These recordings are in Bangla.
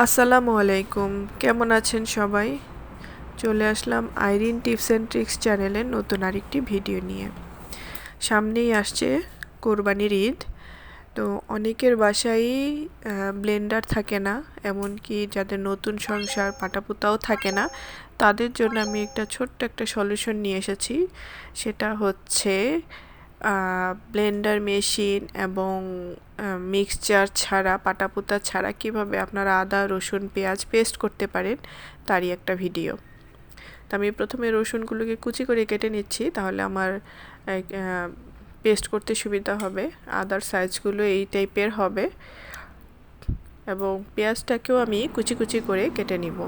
আসসালামু আলাইকুম, কেমন আছেন সবাই? চলে আসলাম আইরিন টিপস অ্যান্ড ট্রিক্স চ্যানেলের নতুন আরেকটি ভিডিও নিয়ে। সামনেই আসছে কোরবানির ঈদ। তো অনেকের বাসায় ব্লেন্ডার থাকে না, এমনকি যাদের নতুন সংসার পাটাপোতাও থাকে না, তাদের জন্য আমি একটা ছোট্ট একটা সলিউশন নিয়ে এসেছি। সেটা হচ্ছে ব্লেন্ডার মেশিন এবং মিক্সচার ছাড়া, পাটাপোতা ছাড়া কিভাবে আপনারা আদা রসুন পেঁয়াজ পেস্ট করতে পারেন, তারই একটা ভিডিও। তো আমি প্রথমে রসুনগুলোকে কুচি করে কেটে নিচ্ছি, তাহলে আমার পেস্ট করতে সুবিধা হবে। আদার সাইজগুলো এই টাইপের হবে এবং পেঁয়াজটাকেও আমি কুচি কুচি করে কেটে নিব।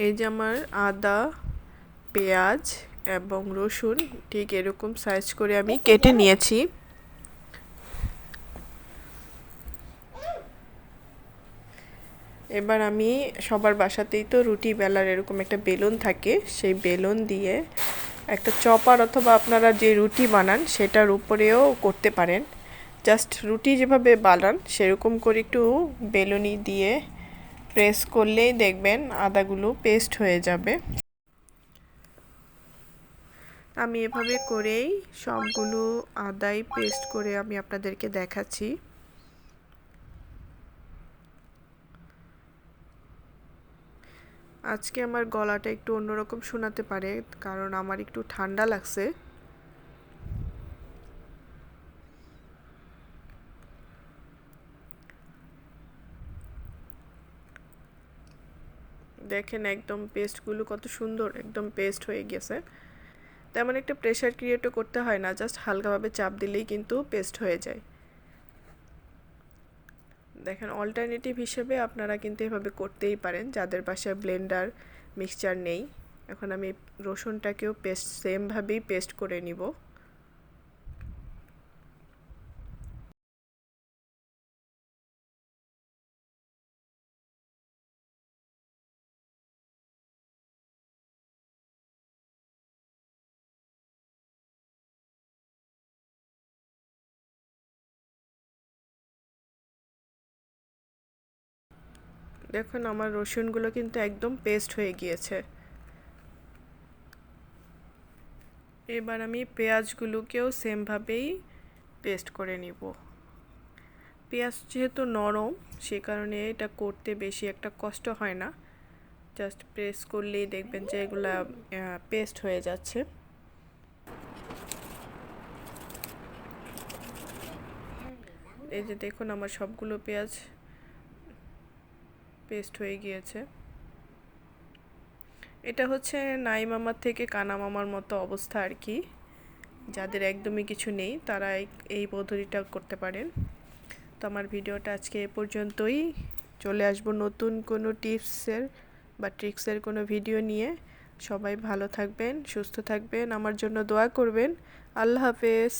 এই যে আমার আদা, পেঁয়াজ এবং রসুন ঠিক এরকম সাইজ করে আমি কেটে নিয়েছি। এবার আমি সবার বাসাতেই তো রুটি বেলার এরকম একটা বেলুন থাকে, সেই বেলুন দিয়ে একটা চপার অথবা আপনারা যে রুটি বানান সেটার উপরেও করতে পারেন। জাস্ট রুটি যেভাবে বানান সেরকম করে একটু বেলুনি দিয়ে প্রেস করলেই দেখবেন আদাগুলো পেস্ট হয়ে যাবে। আমি এভাবে করেই সবগুলো আদাই পেস্ট করে আমি আপনাদেরকে দেখাচ্ছি। আজকে আমার গলাটা একটু অন্যরকম শোনাতে পারে, কারণ আমার একটু ঠান্ডা লাগছে। দেখেন একদম পেস্টগুলো কত সুন্দর, একদম পেস্ট হয়ে গেছে। তেমন একটা প্রেশার ক্রিয়েটও করতে হয় না, জাস্ট হালকাভাবে চাপ দিলেই কিন্তু পেস্ট হয়ে যায়। দেখেন অল্টারনেটিভ হিসেবে আপনারা কিন্তু এভাবে করতেই পারেন যাদের বাসায় ব্লেন্ডার মিক্সচার নেই। এখন আমি রসুনটাকেও সেমভাবেই পেস্ট করে নিব। দেখুন আমার রসুনগুলো কিন্তু একদম পেস্ট হয়ে গিয়েছে। এবার আমি পেঁয়াজগুলোকেও সেমভাবেই পেস্ট করে নিব। পেঁয়াজ যেহেতু নরম, সে কারণে এটা করতে বেশি একটা কষ্ট হয় না। জাস্ট প্রেস করলেই দেখবেন যে এগুলা পেস্ট হয়ে যাচ্ছে। এই যে দেখুন আমার সবগুলো পেঁয়াজ পেস্ট হয়ে গিয়েছে। এটা হচ্ছে নাই মামার থেকে কানা মামার মতো অবস্থা আর কি। যাদের একদমই কিছু নেই তারা এই পদ্ধতিটা করতে পারেন। তো আমার ভিডিওটা আজকে এ পর্যন্তই। চলে আসবো নতুন কোনো টিপসের বা ট্রিক্সের কোনো ভিডিও নিয়ে। সবাই ভালো থাকবেন, সুস্থ থাকবেন, আমার জন্য দোয়া করবেন। আল্লাহ হাফেজ।